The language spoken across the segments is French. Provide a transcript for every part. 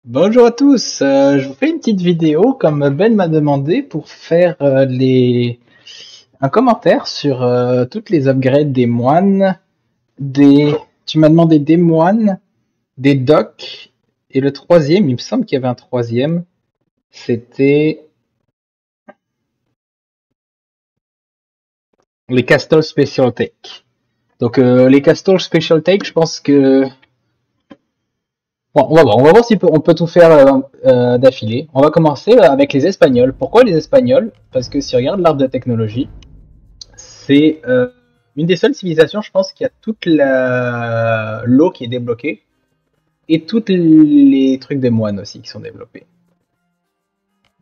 Bonjour à tous, je vous fais une petite vidéo comme Ben m'a demandé pour faire un commentaire sur toutes les upgrades des moines, des... Tu m'as demandé des moines, des docks, et le troisième, il me semble qu'il y avait un troisième, c'était les Castle Special Take. Donc les Castle Special Take, je pense que... Bon, on va voir si on peut tout faire d'affilée. On va commencer avec les Espagnols. Pourquoi les Espagnols? Parce que si on regarde l'arbre de technologie, c'est une des seules civilisations, je pense, qui a toute l'eau qui est débloquée et tous les trucs des moines aussi qui sont développés.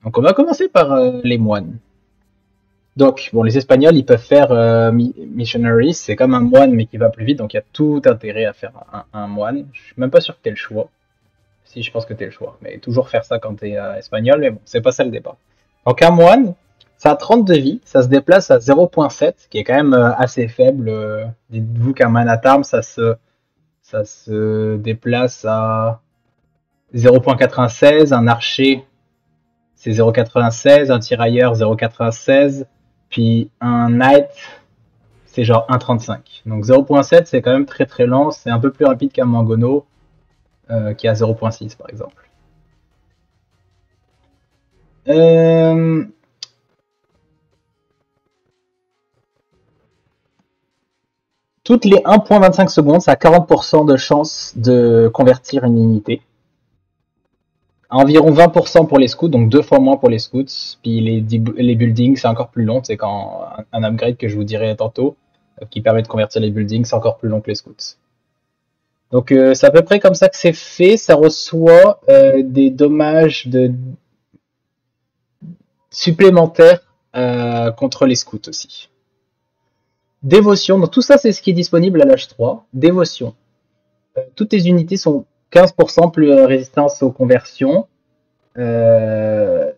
Donc on va commencer par les moines. Donc bon, les Espagnols, ils peuvent faire missionaries, c'est comme un moine mais qui va plus vite, donc il y a tout intérêt à faire un moine. Je suis même pas sûr que t'aies le choix. Si, je pense que t'es le choix, mais toujours faire ça quand t'es espagnol, mais bon, c'est pas ça le débat. Donc un moine, ça a 30 de vie, ça se déplace à 0.7, qui est quand même assez faible. Dites-vous qu'un man at arms, ça se déplace à 0.96, un archer, c'est 0.96, un tirailleur 0.96, puis un knight, c'est genre 1.35. Donc 0.7, c'est quand même très très lent, c'est un peu plus rapide qu'un mangono, qui est à 0.6 par exemple. Euh, Toutes les 1.25 secondes, ça a 40% de chance de convertir une unité. Environ 20% pour les scouts, donc deux fois moins pour les scouts. Puis les buildings, c'est encore plus long. C'est quand un upgrade que je vous dirai tantôt, qui permet de convertir les buildings, c'est encore plus long que les scouts. Donc c'est à peu près comme ça que c'est fait. Ça reçoit des dommages supplémentaires contre les scouts aussi. Dévotion, donc tout ça c'est ce qui est disponible à l'âge 3. Dévotion. Toutes les unités sont 15% plus résistance aux conversions. Euh,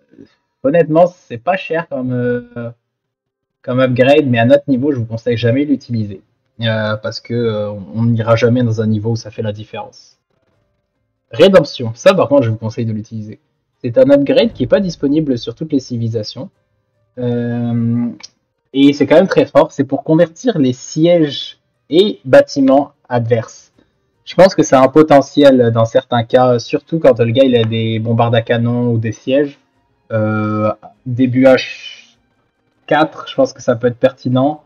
Honnêtement, c'est pas cher comme upgrade, mais à notre niveau, je vous conseille jamais de l'utiliser. Parce que on n'ira jamais dans un niveau où ça fait la différence. Rédemption, ça par contre, je vous conseille de l'utiliser. C'est un upgrade qui n'est pas disponible sur toutes les civilisations. Euh, et c'est quand même très fort. C'est pour convertir les sièges et bâtiments adverses. Je pense que ça a un potentiel dans certains cas, surtout quand le gars il a des bombardes à canon ou des sièges. Euh, Début H4, je pense que ça peut être pertinent.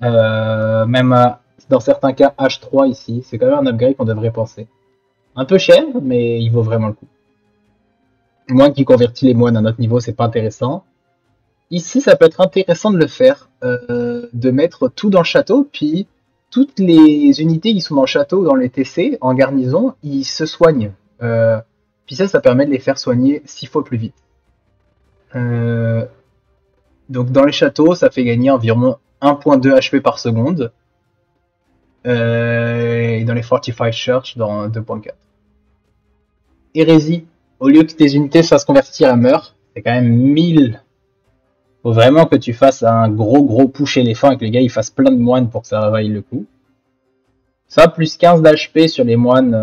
Même dans certains cas H3 ici, c'est quand même un upgrade qu'on devrait penser. Un peu cher, mais il vaut vraiment le coup. Moins qu'il convertit les moines à notre niveau, c'est pas intéressant. Ici, ça peut être intéressant de le faire, de mettre tout dans le château, puis toutes les unités qui sont dans le château ou dans les TC, en garnison, ils se soignent. Puis ça permet de les faire soigner 6 fois plus vite. Euh, donc dans les châteaux, ça fait gagner environ 1.2 HP par seconde. Et dans les Fortified Church, dans 2.4. Hérésie, au lieu que tes unités se fassent convertir à meurtre, c'est quand même 1000. Faut vraiment que tu fasses un gros push éléphant et que les gars ils fassent plein de moines pour que ça vaille le coup. Ça, plus 15 d'HP sur les moines,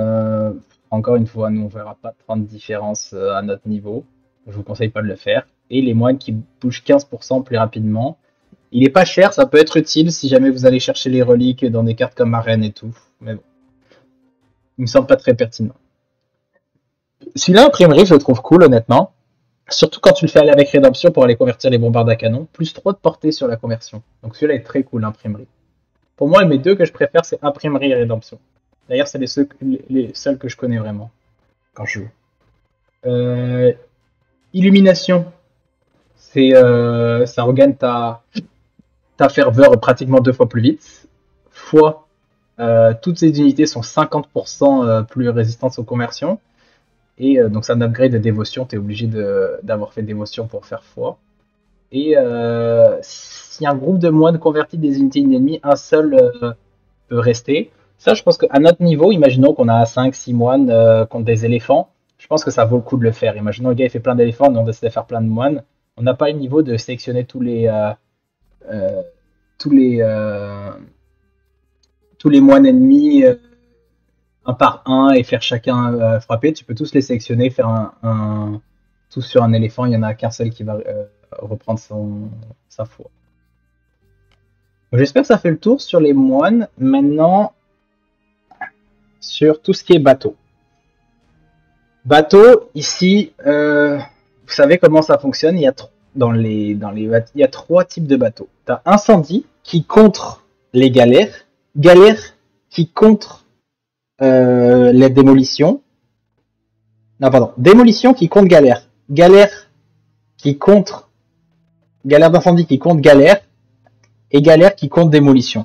encore une fois, nous on verra pas tant de différence à notre niveau. Je vous conseille pas de le faire. Et les moines qui bougent 15% plus rapidement. Il est pas cher, ça peut être utile si jamais vous allez chercher les reliques dans des cartes comme arène et tout. Mais bon, il me semble pas très pertinent. Celui-là, imprimerie, je le trouve cool honnêtement. Surtout quand tu le fais aller avec rédemption pour aller convertir les bombardes à canon. Plus 3 de portée sur la conversion. Donc celui-là est très cool, l'imprimerie. Pour moi, mes deux que je préfère, c'est imprimerie et rédemption. D'ailleurs, c'est les seuls que je connais vraiment quand je joue. Euh, Illumination, ça regagne ta ferveur pratiquement 2 fois plus vite. Fois, toutes ces unités sont 50% plus résistantes aux conversions. Et donc c'est un upgrade de dévotion, tu es obligé d'avoir fait dévotion pour faire foi. Et si un groupe de moines convertit des unités ennemies, un seul peut rester. Ça, je pense qu'à notre niveau, imaginons qu'on a 5-6 moines contre des éléphants, je pense que ça vaut le coup de le faire. Imaginons le gars il fait plein d'éléphants, nous on décide de faire plein de moines. On n'a pas le niveau de sélectionner euh, tous les, euh, tous les moines ennemis un par un et faire chacun frapper. Tu peux tous les sélectionner, faire tous sur un éléphant. Il y en a qu'un seul qui va reprendre sa foi. J'espère que ça fait le tour sur les moines. Maintenant, sur tout ce qui est bateau. Bateau, ici, vous savez comment ça fonctionne. Il y a il y a 3 types de bateaux. Tu as incendie qui contre les galères, galères qui contre les démolitions. Non, pardon, démolition qui contre galère, galère qui contre galère d'incendie qui contre galère et galère qui contre démolition.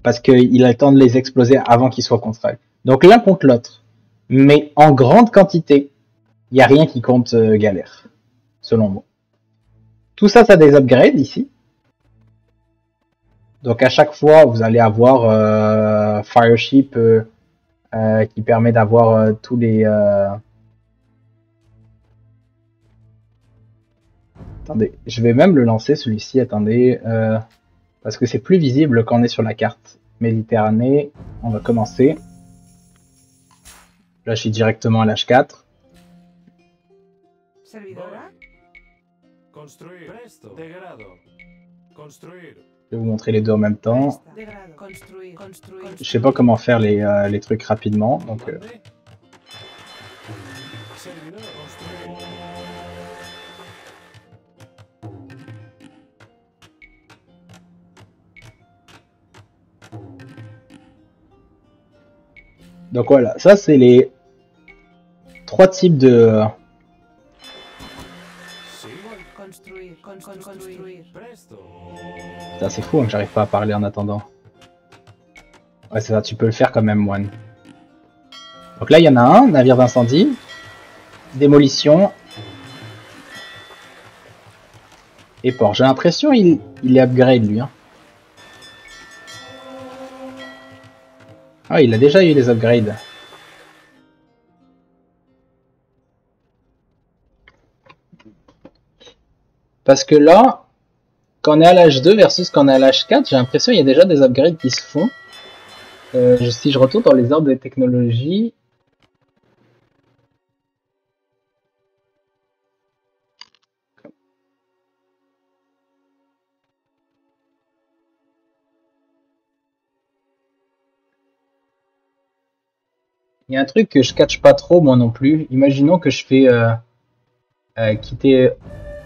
Parce qu'il a le temps de les exploser avant qu'ils soient contre eux. Donc l'un contre l'autre. Mais en grande quantité, il n'y a rien qui compte galère, selon moi. Tout ça, ça a des upgrades ici. Donc à chaque fois, vous allez avoir Fireship qui permet d'avoir tous les... Attendez, je vais même le lancer celui-ci, attendez. Parce que c'est plus visible quand on est sur la carte. Méditerranée, on va commencer. Là, je suis directement à l'H4. Servidora. Construir. Presto. Degrado. Construir. Je vais vous montrer les deux en même temps. Degrado. Construir. Construir. Je sais pas comment faire les trucs rapidement, donc... Servidor. Construir. Donc voilà, ça c'est les 3 types de... Construir. Construir. Presto. Putain, c'est fou hein, que j'arrive pas à parler en attendant. Ouais, c'est ça, tu peux le faire quand même, moine. Donc là, il y en a un, navire d'incendie, démolition et port. J'ai l'impression il est upgrade, lui. Hein. Ah, il a déjà eu des upgrades. Parce que là, quand on est à l'H2 versus quand on est à l'H4, j'ai l'impression qu'il y a déjà des upgrades qui se font. Si je retourne dans les arbres des technologies... Il y a un truc que je catch pas trop moi non plus. Imaginons que je fais quitter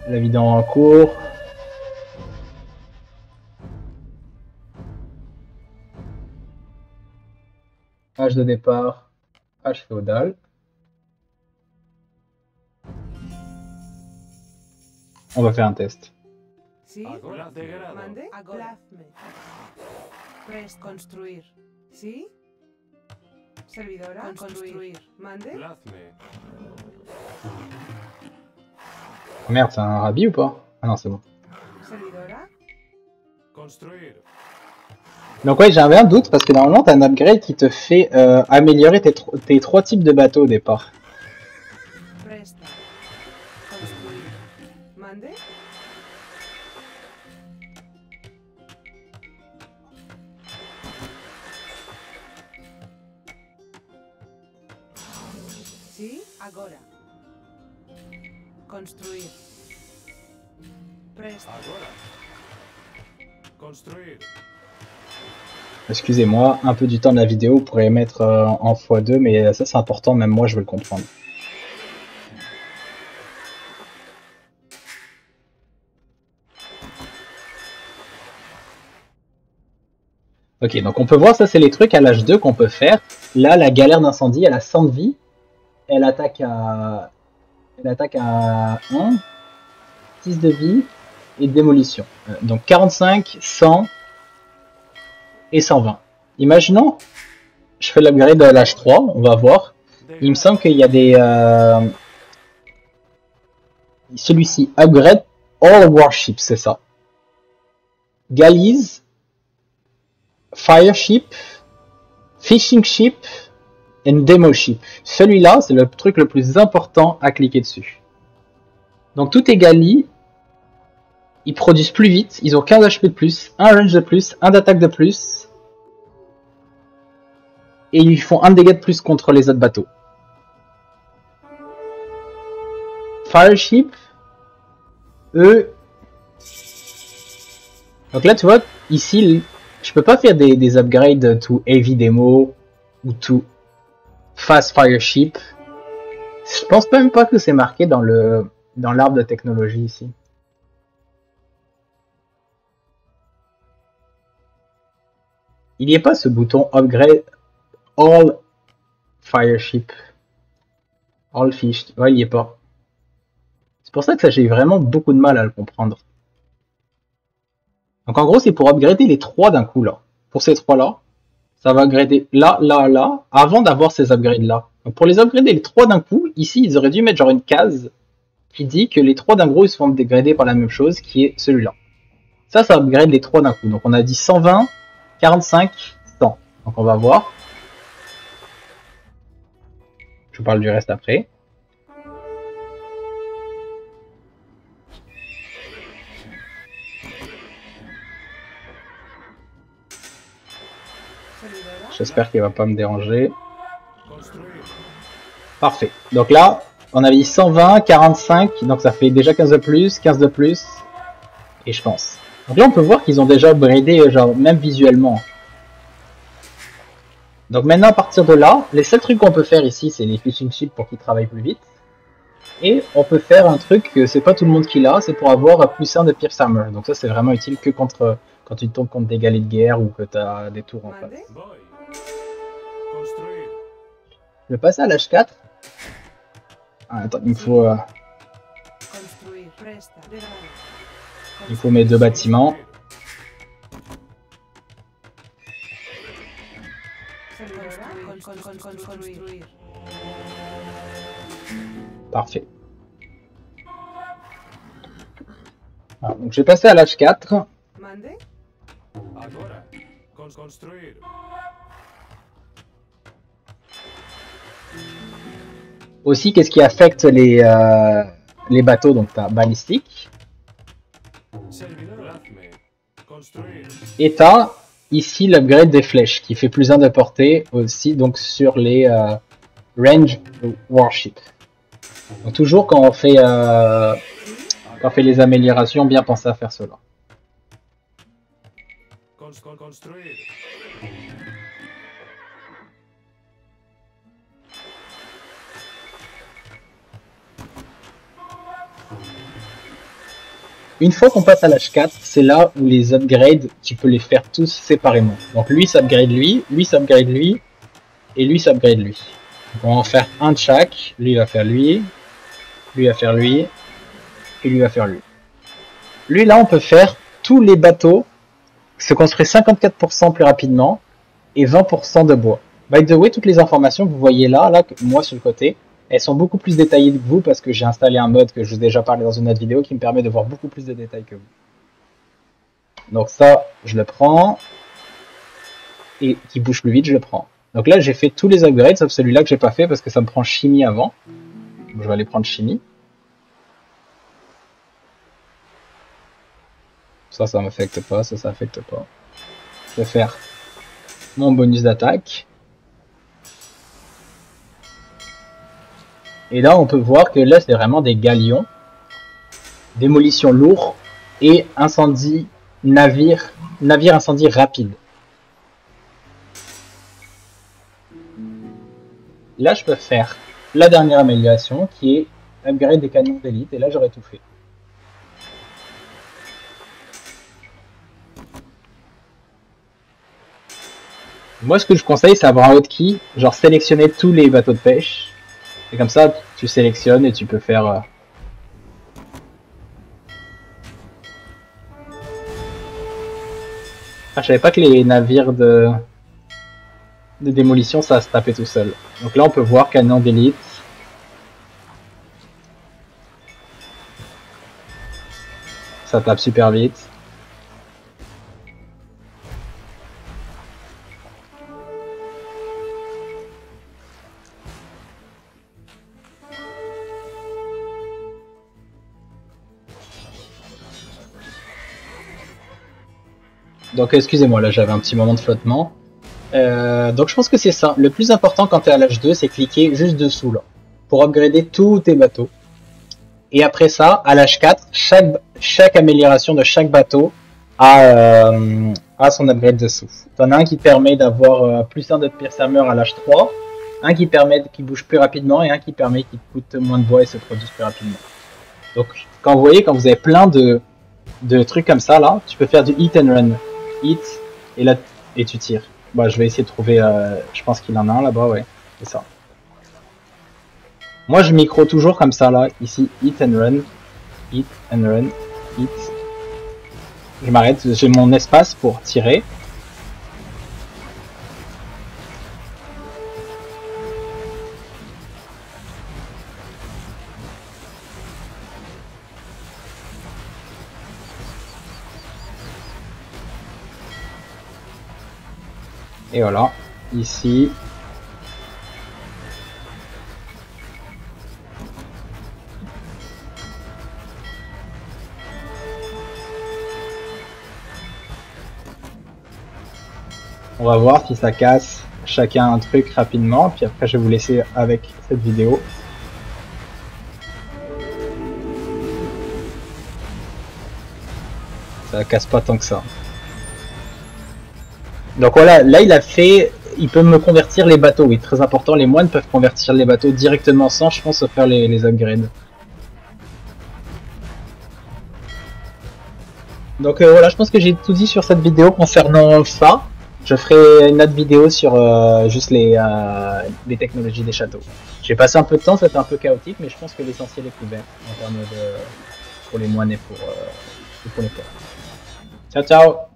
la vidéo en cours. Âge de départ, âge féodal. On va faire un test. Sí. Agora degrado. Mande. Agolazme. Prest. Construir. Sí. Servidora. Construir. Mande. Plazme. Oh merde, c'est un rabis ou pas? Ah non, c'est bon. Servidora. Construir. Donc ouais, j'avais un doute parce que normalement t'as un upgrade qui te fait améliorer tes 3 types de bateaux au départ. Presta. Construir. Mande. Sí. Agora. Construir. Presta. Agora. Construir. Excusez-moi, un peu du temps de la vidéo, vous pourrez mettre en x2, mais ça c'est important, même moi je veux le comprendre. Ok, donc on peut voir, ça c'est les trucs à l'H2 qu'on peut faire. Là, la galère d'incendie, elle a 100 de vie. Elle attaque à 1, 10 de vie et démolition. Donc 45, 100 et 120. Imaginons, je fais l'upgrade de l'H3, on va voir. Il me semble qu'il y a des... celui-ci, upgrade all warships, c'est ça. Galleys, Fireship, Fishing Ship et Demo Ship. Celui-là, c'est le truc le plus important à cliquer dessus. Donc tout est Galleys, ils produisent plus vite, ils ont 15 HP de plus, 1 range de plus, 1 d'attaque de plus. et ils font un dégât de plus contre les autres bateaux. Fireship, eux... Donc là, tu vois, ici, je peux pas faire des upgrades to Heavy Demo ou to Fast Fireship. Je pense même pas que c'est marqué dans l'arbre de technologie ici. Il n'y a pas ce bouton Upgrade All Fireship. All Fish. Ouais, il n'y est pas. C'est pour ça que j'ai vraiment beaucoup de mal à le comprendre. Donc en gros, c'est pour upgrader les trois d'un coup là. Pour ces trois-là, ça va upgrader là, là, là, avant d'avoir ces upgrades-là. Donc pour les upgrader les trois d'un coup, ici, ils auraient dû mettre genre une case qui dit que les trois d'un gros, ils se font upgrader par la même chose, qui est celui-là. Ça upgrade les trois d'un coup. Donc on a dit 120, 45, 100. Donc on va voir. Je vous parle du reste après. J'espère qu'il va pas me déranger. Parfait. Donc là, on avait dit 120, 45, donc ça fait déjà 15 de plus, 15 de plus. Et je pense. Donc là, on peut voir qu'ils ont déjà upgradé, genre, même visuellement. Donc maintenant, à partir de là, les seuls trucs qu'on peut faire ici, c'est les fishing ships pour qu'ils travaillent plus vite. Et on peut faire un truc que c'est pas tout le monde qui l'a, c'est pour avoir plus 1 de Pierce Armor. Donc ça, c'est vraiment utile que contre quand tu tombes contre des galets de guerre ou que tu as des tours en face. Je vais passer à l'âge 4. Ah, attends, il me faut... il faut mes deux bâtiments. Parfait. Alors, donc je vais passer à l'âge 4. Aussi, qu'est-ce qui affecte les bateaux? Donc, tu as balistique. Et tu as ici l'upgrade des flèches qui fait plus 1 de portée aussi donc sur les range warships. Donc, toujours quand on fait les améliorations, bien penser à faire cela. Une fois qu'on passe à l'âge 4, c'est là où les upgrades, tu peux les faire tous séparément. Donc lui s'upgrade lui s'upgrade lui, et lui s'upgrade lui. Donc on va en faire un de chaque, lui va faire lui va faire lui, et lui va faire lui. Lui là on peut faire tous les bateaux se construire 54% plus rapidement et 20% de bois. By the way, toutes les informations que vous voyez là, moi sur le côté, elles sont beaucoup plus détaillées que vous parce que j'ai installé un mode que je vous ai déjà parlé dans une autre vidéo qui me permet de voir beaucoup plus de détails que vous. Donc ça, je le prends. Et qui bouge plus vite, je le prends. Donc là, j'ai fait tous les upgrades sauf celui-là que j'ai pas fait parce que ça me prend chimie avant. Donc, je vais aller prendre chimie. Ça m'affecte pas, ça affecte pas. Je vais faire mon bonus d'attaque. Et là, on peut voir que là, c'est vraiment des galions, démolition lourd et incendie, navire incendie rapide. Là, je peux faire la dernière amélioration qui est upgrade des canons d'élite et là, j'aurais tout fait. Moi, ce que je conseille, c'est avoir un hotkey, genre sélectionner tous les bateaux de pêche. Et comme ça, tu sélectionnes et tu peux faire... Ah, je savais pas que les navires de démolition, ça se tapait tout seul. Donc là, on peut voir canon d'élite. Ça tape super vite. Donc excusez-moi, là j'avais un petit moment de flottement. Donc je pense que c'est ça. Le plus important quand tu es à l'âge 2, c'est cliquer juste dessous là, pour upgrader tous tes bateaux. Et après ça, à l'âge 4, chaque amélioration de chaque bateau a son upgrade dessous. T'en as un qui permet d'avoir plus 1 de pierce armure à l'âge 3, un qui permet qu'il bouge plus rapidement et un qui permet qu'il coûte moins de bois et se produise plus rapidement. Donc quand vous voyez, quand vous avez plein de trucs comme ça là, tu peux faire du hit and run. Hit et là et tu tires. Bah je vais essayer de trouver, je pense qu'il en a un là-bas, ouais, c'est ça. Moi je micro toujours comme ça là, ici, hit and run, hit and run, hit. Je m'arrête, j'ai mon espace pour tirer. Et voilà, ici. On va voir si ça casse chacun un truc rapidement, puis après je vais vous laisser avec cette vidéo. Ça casse pas tant que ça. Donc voilà, là il a fait, il peut me convertir les bateaux, oui, très important, les moines peuvent convertir les bateaux directement sans, je pense, faire les upgrades. Donc voilà, je pense que j'ai tout dit sur cette vidéo concernant ça. Je ferai une autre vidéo sur juste les technologies des châteaux. J'ai passé un peu de temps, c'était un peu chaotique, mais je pense que l'essentiel est couvert en termes de pour les moines et pour les ports. Ciao ciao.